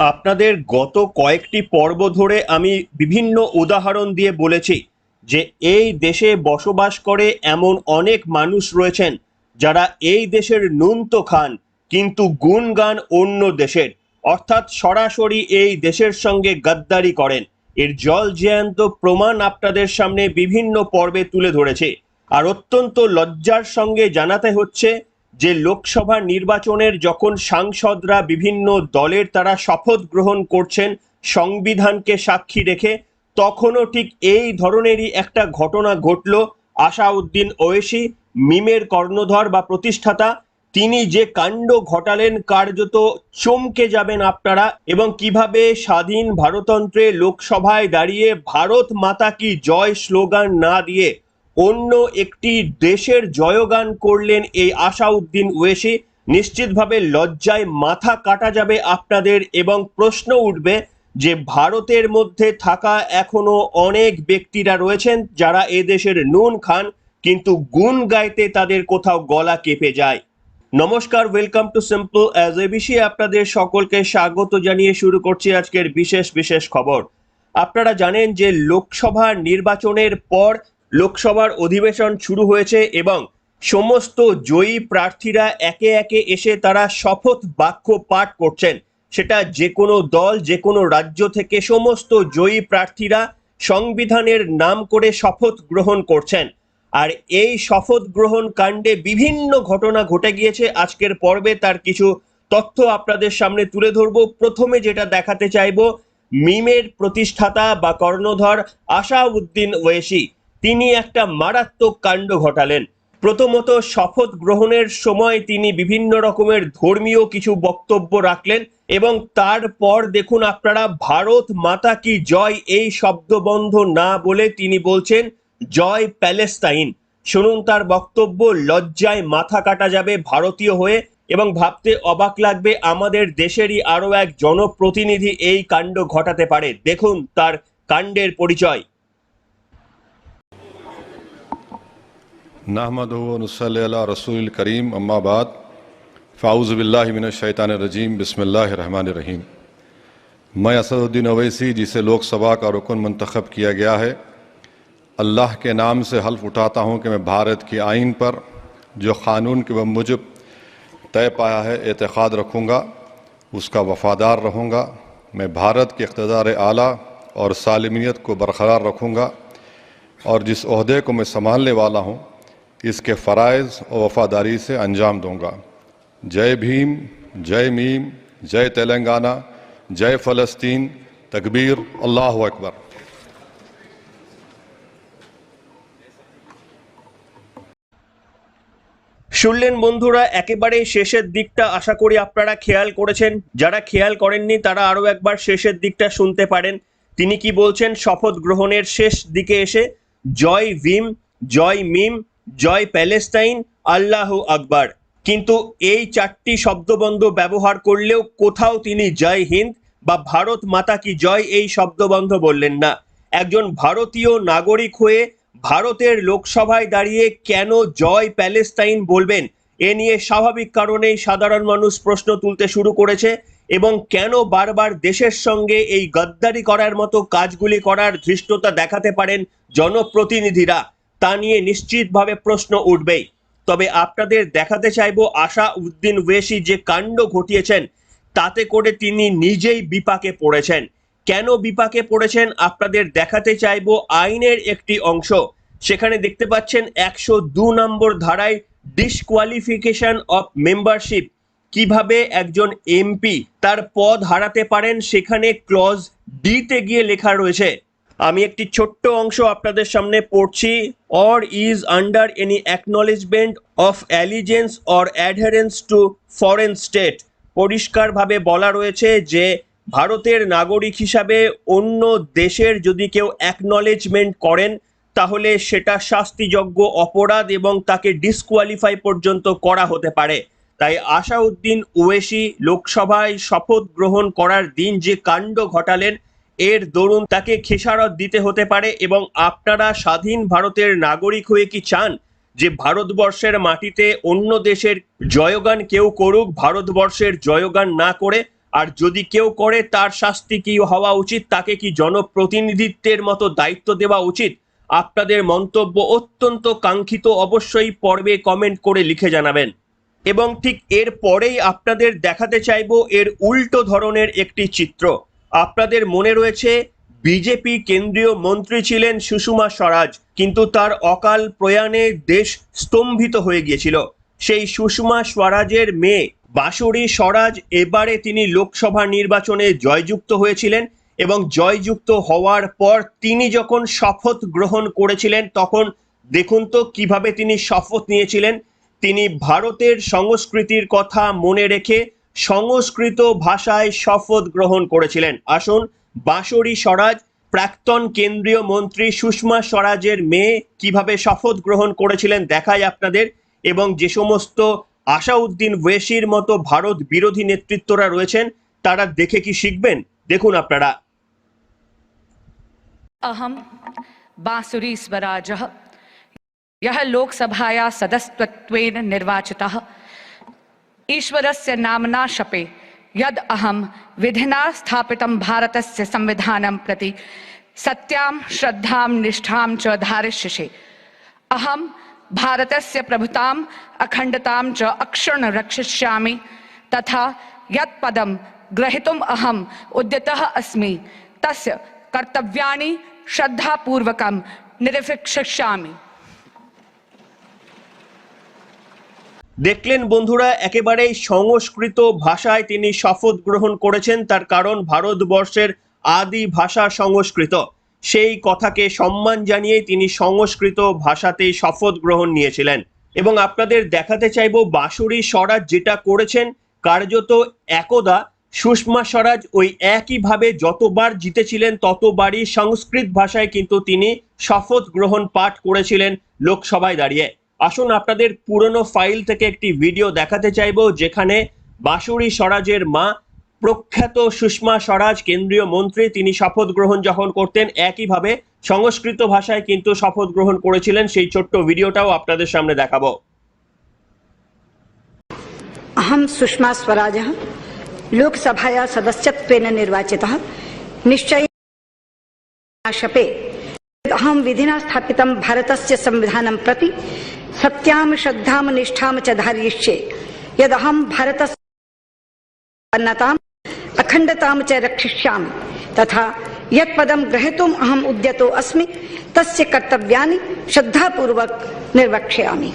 আপনাদের গত কয়েকটি পর্ব ধরে আমি বিভিন্ন উদাহরণ দিয়ে বলেছি যে এই দেশে বসবাস করে এমন অনেক মানুষ রয়েছেন যারা এই দেশের নুন তো খান কিন্তু গুণগান অন্য দেশের, অর্থাৎ সরাসরি এই দেশের সঙ্গে গাদ্দারি করেন। এর জল জ্যান্ত প্রমাণ আপনাদের সামনে বিভিন্ন পর্বে তুলে ধরেছে। আর অত্যন্ত লজ্জার সঙ্গে জানাতে হচ্ছে যে লোকসভা নির্বাচনের যখন সাংসদরা বিভিন্ন দলের তারা শপথ গ্রহণ করছেন সংবিধানকে সাক্ষী রেখে, তখনও ঠিক এই ধরনেরই একটা ঘটনা ঘটল। আসাউদ্দিন ওয়েসি, মিমের কর্ণধর বা প্রতিষ্ঠাতা, তিনি যে কাণ্ড ঘটালেন কার্যত চমকে যাবেন আপনারা। এবং কিভাবে স্বাধীন ভারতন্ত্রে লোকসভায় দাঁড়িয়ে ভারত মাতা কি জয় স্লোগান না দিয়ে অন্য একটি দেশের জয়গান করলেন এই আসাউদ্দিন ওয়েসি। নিশ্চিতভাবে লজ্জায় মাথা কাটা যাবে আপনাদের এবং প্রশ্ন উঠবে যে ভারতের মধ্যে থাকা এখনো অনেক ব্যক্তিরা রয়েছেন যারা এদেশের নুন খান কিন্তু গুণ গাইতে তাদের কোথাও গলা কেঁপে যায়। নমস্কার, welcome to simple as ABC. আপনাদের সকলকে স্বাগত জানিয়ে শুরু করছি আজকের বিশেষ খবর। আপনারা জানেন যে লোকসভা নির্বাচনের পর লোকসভার অধিবেশন শুরু হয়েছে এবং সমস্ত জয়ী প্রার্থীরা একে একে এসে তারা শপথ বাক্য পাঠ করছেন। সেটা যে কোনো দল, যে কোনো রাজ্য থেকে সমস্ত জয়ী প্রার্থীরা সংবিধানের নাম করে শপথ গ্রহণ করছেন। আর এই শপথ গ্রহণ কাণ্ডে বিভিন্ন ঘটনা ঘটে গিয়েছে। আজকের পর্বে তার কিছু তথ্য আপনাদের সামনে তুলে ধরবো। প্রথমে যেটা দেখাতে চাইবো, মিমের প্রতিষ্ঠাতা বা কর্ণধর আসাউদ্দিন ওয়েসি, তিনি একটা মারাত্মক কাণ্ড ঘটালেন। প্রথমত, শপথ গ্রহণের সময় তিনি বিভিন্ন রকমের ধর্মীয় কিছু বক্তব্য রাখলেন এবং তারপর দেখুন আপনারা, ভারত মাতা কি জয় এই শব্দবন্ধ না বলে তিনি বলছেন জয় প্যালেস্তাইন। শুনুন তার বক্তব্য, লজ্জায় মাথা কাটা যাবে ভারতীয় হয়ে এবং ভাবতে অবাক লাগবে আমাদের দেশেরই আরো এক জনপ্রতিনিধি এই কাণ্ড ঘটাতে পারে। দেখুন তার কাণ্ডের পরিচয়। नहमदुहु व नुसल्ली अला रसूलिल करीम, अम्मा बाद, फ़ाऊज़ु बिल्लाहि मिनश शैतानिर रजीम, बिस्मिल्लाहिर रहमानिर रहीम। मैं असदुद्दीन ओवैसी, जिसे लोकसभा का रुकन मंतखब किया गया है, अल्लाह के नाम से हल्फ उठाता हूँ कि मैं भारत की आइन पर जो क़ानून के मुजब तय पाया है एतक़ाद रखूँगा, उसका वफ़ादार रहूँगा। मैं भारत के इक़्तिदार आला और सालिमियत को बरक़रार रखूँगा और जिस ओहदे को मैं संभालने वाला हूँ इसके फ़राइज़ और वफ़ादारी से अंजाम दूँगा। जय भीम, जय मीम, जय तेलंगाना, जय फ़लस्तीन, तकबीर, अल्लाहु अकबर। শুনলেন বন্ধুরা, একেবারে শেষের দিকটা আশা করি আপনারা খেয়াল করেছেন। যারা খেয়াল করেননি তারা আরো একবার শেষের দিকটা শুনতে পারেন। তিনি কি বলছেন শপথ গ্রহণের শেষ দিকে এসে, জয় ভীম, জয় মিম, জয় প্যালেস্তাইন, আল্লাহু আকবার। কিন্তু এই চারটি শব্দবন্ধ ব্যবহার করলেও কোথাও তিনি জয় হিন্দ বা ভারত মাতা কি জয় এই শব্দবন্ধ বললেন না। একজন ভারতীয় নাগরিক হয়ে ভারতের লোকসভায় দাঁড়িয়ে কেন জয় প্যালেস্তাইন বলবেন, এ নিয়ে স্বাভাবিক কারণেই সাধারণ মানুষ প্রশ্ন তুলতে শুরু করেছে। এবং কেন বারবার দেশের সঙ্গে এই গদ্দারি করার মতো কাজগুলি করার ধৃষ্টতা দেখাতে পারেন জনপ্রতিনিধিরা, তা নিয়ে নিশ্চিতভাবে প্রশ্ন উঠবেই। তবে আপনাদের দেখাতে চাইবো আসাউদ্দিন ওয়েসি যে কাণ্ড ঘটিয়েছেন তাতে করে তিনি নিজেই বিপাকে পড়েছেন। কেন বিপাকে পড়েছেন আপনাদের দেখাতে চাইবো আইনের একটি অংশ। সেখানে দেখতে পাচ্ছেন 102 নম্বর ধারায় ডিসকোয়ালিফিকেশন অফ মেম্বারশিপ, কিভাবে একজন এমপি তার পদ হারাতে পারেন, সেখানে ক্লজ ডি তে গিয়ে লেখা রয়েছে। আমি একটি ছোট্ট অংশ আপনাদের সামনে পড়ছি। Or is under any acknowledgement of allegiance or অ্যাডহারেন্স two foreign state. পরিষ্কারভাবে বলা রয়েছে যে ভারতের নাগরিক হিসাবে অন্য দেশের যদি কেউ অ্যাকনলেজমেন্ট করেন তাহলে সেটা শাস্তিযোগ্য অপরাধ এবং তাকে ডিসকোয়ালিফাই পর্যন্ত করা হতে পারে। তাই আসাউদ্দিন ওয়েসি লোকসভায় শপথ গ্রহণ করার দিন যে কাণ্ড ঘটালেন, এর দরুন তাকে খেসারত দিতে হতে পারে। এবং আপনারা স্বাধীন ভারতের নাগরিক হয়ে কি চান যে ভারতবর্ষের মাটিতে অন্য দেশের জয়গান কেউ করুক, ভারতবর্ষের জয়গান না করে আর যদি কেউ করে তার শাস্তি কি হওয়া উচিত, তাকে কি জনপ্রতিনিধিত্বের মতো দায়িত্ব দেওয়া উচিত? আপনাদের মন্তব্য অত্যন্ত কাঙ্ক্ষিত, অবশ্যই পর্বে কমেন্ট করে লিখে জানাবেন। এবং ঠিক এর পরেই আপনাদের দেখাতে চাইবো এর উল্টো ধরনের একটি চিত্র। আপনাদের মনে রয়েছে বিজেপি কেন্দ্রীয় মন্ত্রী ছিলেন সুষমা স্বরাজ, কিন্তু তার অকাল প্রয়াণে দেশ স্তম্ভিত হয়ে গিয়েছিল। সেই সুষমা স্বরাজের মেয়ে বাঁশরী স্বরাজ এবারে তিনি লোকসভা নির্বাচনে জয়যুক্ত হয়েছিলেন, এবং জয়যুক্ত হওয়ার পর তিনি যখন শপথ গ্রহণ করেছিলেন তখন দেখুন তো কিভাবে তিনি শপথ নিয়েছিলেন। তিনি ভারতের সংস্কৃতির কথা মনে রেখে সংস্কৃত ভাষায় শপথ গ্রহণ করেছিলেন। আসুন বাঁশরী স্বরাজ, প্রাক্তন কেন্দ্রীয় মন্ত্রী সুষমা স্বরাজের মেয়ে, কিভাবে শপথ গ্রহণ করেছিলেন দেখাই আপনাদের। এবং যে সমস্ত আসাউদ্দিন ওয়েসির মতো ভারত বিরোধী নেতৃত্বরা রয়েছেন তারা দেখে কি শিখবেন, দেখুন আপনারা। अहम बांसुरी स्वराजः यः लोकसभाया सदस्यत्वेन निर्वाचितः ईश्वरस्य नाम्ना शपे यद् अहं विधिना स्थापितं भारतस्य संविधानं प्रति सत्यां श्रद्धां निष्ठां च धारयिष्ये। अहं भारतस्य प्रभुताम् अखण्डतां च अक्षुण्ण रक्षिष्यामि तथा यत् पदं ग्रहीतुम् अहम् उद्यतः अस्मि तस्य कर्तव्यानि श्रद्धापूर्वकं निर्वहिष्यामि। দেখলেন বন্ধুরা, একেবারেই সংস্কৃত ভাষায় তিনি শপথ গ্রহণ করেছেন। তার কারণ ভারতবর্ষের আদি ভাষা সংস্কৃত, সেই কথাকে সম্মান জানিয়ে তিনি সংস্কৃত ভাষাতেই শপথ গ্রহণ নিয়েছিলেন। এবং আপনাদের দেখাতে চাইবো বাঁশরী স্বরাজ যেটা করেছেন, কার্যত একদা সুষমা স্বরাজ ওই একইভাবে যতবার জিতেছিলেন ততবারই সংস্কৃত ভাষায় কিন্তু তিনি শপথ গ্রহণ পাঠ করেছিলেন লোকসভায় দাঁড়িয়ে। আসুন আপনাদের পুরনো ফাইল থেকে একটি ভিডিও দেখাতে চাইবো যেখানে বাঁশরী স্বরাজের মা প্রখ্যাত সুষমা স্বরাজ কেন্দ্রীয় মন্ত্রী, তিনি শপথ গ্রহণ যখন করতেন একইভাবে সংস্কৃত ভাষায় কিন্তু শপথ গ্রহণ করেছিলেন। সেই ছোট্ট ভিডিওটাও আপনাদের সামনে দেখাবো। अहम सुषमा स्वराजः लोकसभाया सदस्यत्वेन निर्वाचितः निश्चयेन शपे अहं विधिना स्थापितं भारतस्य संविधानं प्रति सत्यां श्रद्धां निष्ठां च धारयिष्ये। यदहं भारतस्य अन्नताम् अखण्डतां च रक्षिष्यामि तथा यत् पदं ग्रहीतुम् अहम् उद्यतो अस्मि तस्य कर्तव्यानि श्रद्धापूर्वक निर्वक्ष्यामि।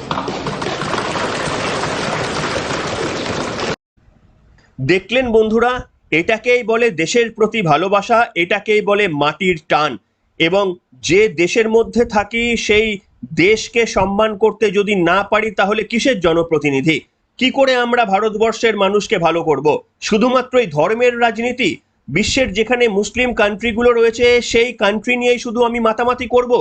দেখলেন বন্ধুরা, এটাকেই বলে দেশের প্রতি ভালোবাসা, এটাকেই বলে মাটির টান। এবং যে দেশের মধ্যে থাকি সেই দেশকে সম্মান করতে যদি না পারি তাহলে কিসের জনপ্রতিনিধি? কি করে আমরা ভারতবর্ষের মানুষকে ভালো করব? শুধুমাত্রই ধর্মের রাজনীতি? বিশ্বের যেখানে মুসলিম কান্ট্রিগুলো রয়েছে সেই কান্ট্রি নিয়েই শুধু আমি মাতামাতি করব?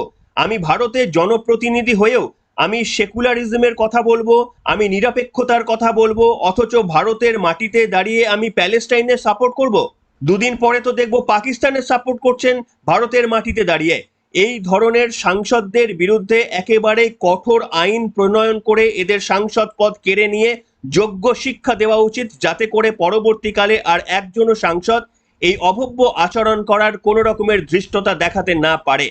আমি ভারতের জনপ্রতিনিধি হয়েও আমি সেকুলারিজমের কথা বলবো, আমি নিরপেক্ষতার কথা বলবো, অথচ ভারতের মাটিতে দাঁড়িয়ে আমি প্যালেস্টাইনের সাপোর্ট করব? দুদিন পরে তো দেখবো পাকিস্তানের সাপোর্ট করছেন ভারতের মাটিতে দাঁড়িয়ে। এই ধরনের সাংসদদের বিরুদ্ধে একেবারে কঠোর আইন প্রণয়ন করে এদের সাংসদ পদ কেড়ে নিয়ে যোগ্য শিক্ষা দেওয়া উচিত, যাতে করে পরবর্তীকালে আর একজনও সাংসদ এই অভব্য আচরণ করার কোনো রকমের ধৃষ্টতা দেখাতে না পারে।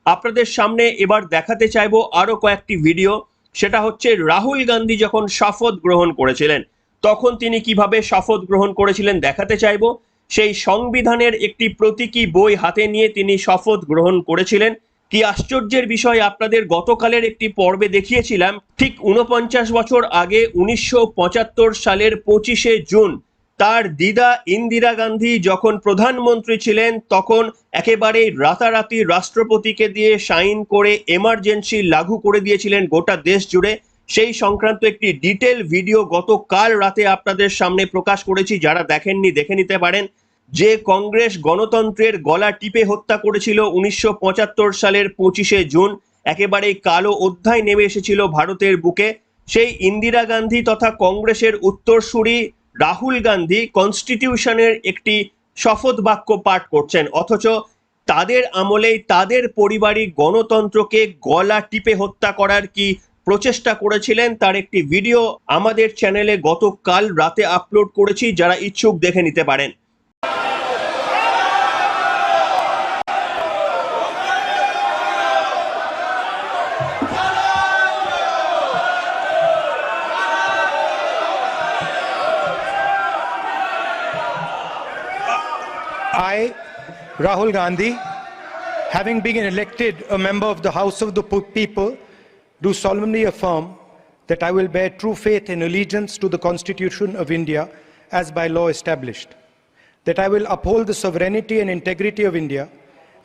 আপনাদের সামনে এবার দেখাতে চাইবো আরো কয়েকটি ভিডিও। সেটা হচ্ছে রাহুল গান্ধী যখন শপথ গ্রহণ করেছিলেন তখন তিনি কিভাবে শপথ গ্রহণ করেছিলেন দেখাতে চাইবো। সেই সংবিধানের একটি প্রতীকী বই হাতে নিয়ে তিনি শপথ গ্রহণ করেছিলেন। কি আশ্চর্যের বিষয়, আপনাদের গতকালের একটি পর্বে দেখিয়েছিলাম ঠিক 49 বছর আগে 1975 সালের 25শে জুন তার দিদা ইন্দিরা গান্ধী যখন প্রধানমন্ত্রী ছিলেন তখন একেবারেই রাতারাতি রাষ্ট্রপতিকে দিয়ে সাইন করে এমার্জেন্সি লাগু করে দিয়েছিলেন গোটা দেশ জুড়ে। সেই সংক্রান্ত একটি ডিটেল ভিডিও গতকাল রাতে আপনাদের সামনে প্রকাশ করেছি, যারা দেখেননি দেখে নিতে পারেন। যে কংগ্রেস গণতন্ত্রের গলা টিপে হত্যা করেছিল 1975 সালের 25শে জুন, একেবারেই কালো অধ্যায় নেমে এসেছিল ভারতের বুকে। সেই ইন্দিরা গান্ধী তথা কংগ্রেসের উত্তরসূরি রাহুল গান্ধী কনস্টিটিউশনের একটি শপথ বাক্য পাঠ করছেন, অথচ তাদের আমলেই তাদের পরিবারিক গণতন্ত্রকে গলা টিপে হত্যা করার কি প্রচেষ্টা করেছিলেন তার একটি ভিডিও আমাদের চ্যানেলে গতকাল রাতে আপলোড করেছি, যারা ইচ্ছুক দেখে নিতে পারেন। I, Rahul Gandhi, having been elected a member of the House of the People, do solemnly affirm that I will bear true faith and allegiance to the Constitution of India as by law established, that I will uphold the sovereignty and integrity of India,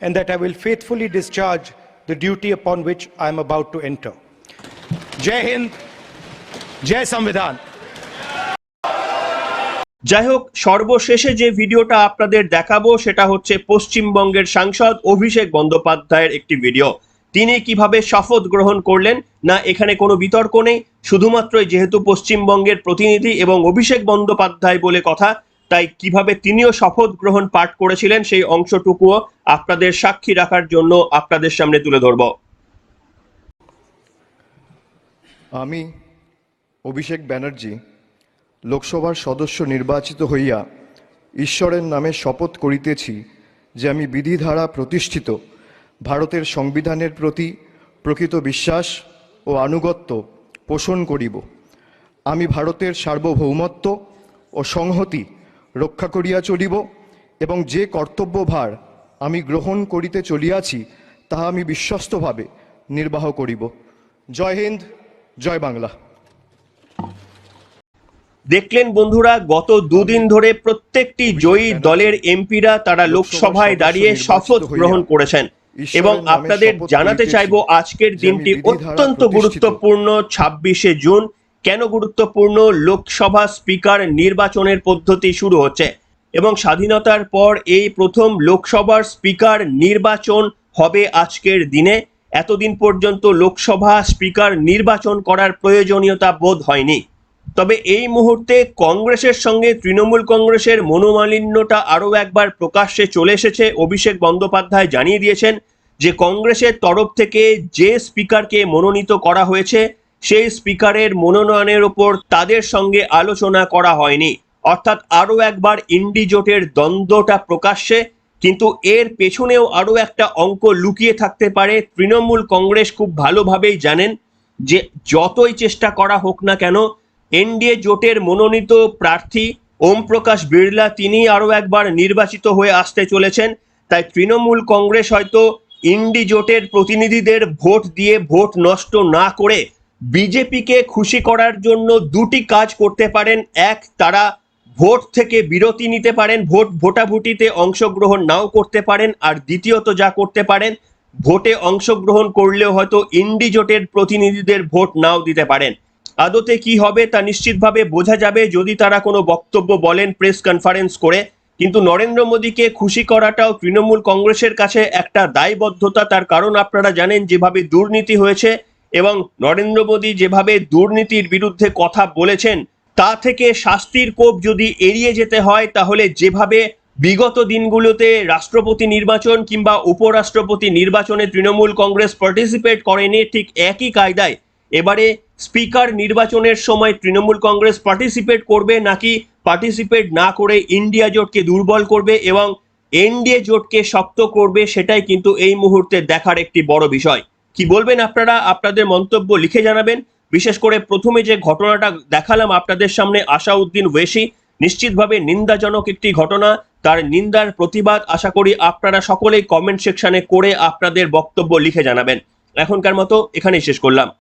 and that I will faithfully discharge the duty upon which I am about to enter. Jai Hind, Jai Samvidhan. যাই হোক, সর্বশেষে যে ভিডিওটা আপনাদের দেখাবো সেটা হচ্ছে পশ্চিমবঙ্গের সাংসদ অভিষেক বন্দ্যোপাধ্যায়ের একটি ভিডিও। তিনি কিভাবে শপথ গ্রহণ করলেন, না এখানে কোনো বিতর্ক নেই, শুধুমাত্র যেহেতু পশ্চিমবঙ্গের প্রতিনিধি এবং অভিষেক বন্দ্যোপাধ্যায় বলে কথা, তাই কিভাবে তিনিও শপথ গ্রহণ পাঠ করেছিলেন সেই অংশটুকুও আপনাদের সাক্ষী রাখার জন্য আপনাদের সামনে তুলে ধরব। আমি অভিষেক ব্যানার্জি লোকসভার সদস্য নির্বাচিত হইয়া ঈশ্বরের নামে শপথ করিতেছি যে আমি বিধি দ্বারা প্রতিষ্ঠিত ভারতের সংবিধানের প্রতি প্রকৃত বিশ্বাস ও আনুগত্য পোষণ করিব। আমি ভারতের সার্বভৌমত্ব ও সংহতি রক্ষা করিয়া চলিব এবং যে কর্তব্যভার আমি গ্রহণ করিতে চলিয়াছি তাহা আমি বিশ্বস্তভাবে নির্বাহ করিব। জয় হিন্দ, জয় বাংলা। দেখলেন বন্ধুরা, গত দুদিন ধরে প্রত্যেকটি জয়ী দলের এমপিরা তারা লোকসভায় দাঁড়িয়ে শপথ গ্রহণ করেছেন এবং আপনাদের জানাতে চাইবো আজকের দিনটি অত্যন্ত গুরুত্বপূর্ণ। 26শে জুন কেন গুরুত্বপূর্ণ? লোকসভা স্পিকার নির্বাচনের পদ্ধতি শুরু হচ্ছে এবং স্বাধীনতার পর এই প্রথম লোকসভার স্পিকার নির্বাচন হবে আজকের দিনে। এতদিন পর্যন্ত লোকসভা স্পিকার নির্বাচন করার প্রয়োজনীয়তা বোধ হয়নি। তবে এই মুহূর্তে কংগ্রেসের সঙ্গে তৃণমূল কংগ্রেসের মনোমালিন্যটা আরও একবার প্রকাশ্যে চলে এসেছে। অভিষেক বন্দ্যোপাধ্যায় জানিয়ে দিয়েছেন যে কংগ্রেসের তরফ থেকে যে স্পিকারকে মনোনীত করা হয়েছে সেই স্পিকারের মনোনয়নের ওপর তাদের সঙ্গে আলোচনা করা হয়নি, অর্থাৎ আরও একবার ইন্ডি জোটের দ্বন্দ্বটা প্রকাশ্যে। কিন্তু এর পেছনেও আরও একটা অঙ্ক লুকিয়ে থাকতে পারে। তৃণমূল কংগ্রেস খুব ভালোভাবেই জানেন যে যতই চেষ্টা করা হোক না কেন এনডিএ জোটের মনোনীত প্রার্থী ওম প্রকাশ বিড়লা তিনি আরও একবার নির্বাচিত হয়ে আসতে চলেছেন। তাই তৃণমূল কংগ্রেস হয়তো ইন্ডি জোটের প্রতিনিধিদের ভোট দিয়ে ভোট নষ্ট না করে বিজেপিকে খুশি করার জন্য দুটি কাজ করতে পারেন। এক, তারা ভোট থেকে বিরতি নিতে পারেন, ভোটাভুটিতে অংশগ্রহণ নাও করতে পারেন। আর দ্বিতীয়ত যা করতে পারেন, ভোটে অংশগ্রহণ করলেও হয়তো ইন্ডি জোটের প্রতিনিধিদের ভোট নাও দিতে পারেন। আদতে কি হবে তা নিশ্চিতভাবে বোঝা যাবে যদি তারা কোনো বক্তব্য বলেন প্রেস কনফারেন্স করে। কিন্তু নরেন্দ্র মোদীকে খুশি করাটাও তৃণমূল কংগ্রেসের কাছে একটা দায়বদ্ধতা। তার কারণ আপনারা জানেন যেভাবে দুর্নীতি হয়েছে এবং নরেন্দ্র মোদী যেভাবে দুর্নীতির বিরুদ্ধে কথা বলেছেন, তা থেকে শাস্তির কোপ যদি এড়িয়ে যেতে হয় তাহলে যেভাবে বিগত দিনগুলোতে রাষ্ট্রপতি নির্বাচন কিংবা উপরাষ্ট্রপতি নির্বাচনে তৃণমূল কংগ্রেস পার্টিসিপেট করেনি, ঠিক একই কায়দায় এবারে স্পিকার নির্বাচনের সময় তৃণমূল কংগ্রেস পার্টিসিপেট করবে নাকি পার্টিসিপেট না করে ইন্ডিয়া জোটকে দুর্বল করবে এবং এনডিএ জোটকে শক্ত করবে, সেটাই কিন্তু এই মুহূর্তে দেখার একটি বড় বিষয়। কি বলবেন আপনারা? আপনাদের মন্তব্য লিখে জানাবেন। বিশেষ করে প্রথমে যে ঘটনাটা দেখালাম আপনাদের সামনে, আসাউদ্দিন ওয়েসি, নিশ্চিতভাবে নিন্দাজনক একটি ঘটনা। তার নিন্দার প্রতিবাদ আশা করি আপনারা সকলেই কমেন্ট সেকশনে করে আপনাদের বক্তব্য লিখে জানাবেন। এখনকার মতো এখানেই শেষ করলাম।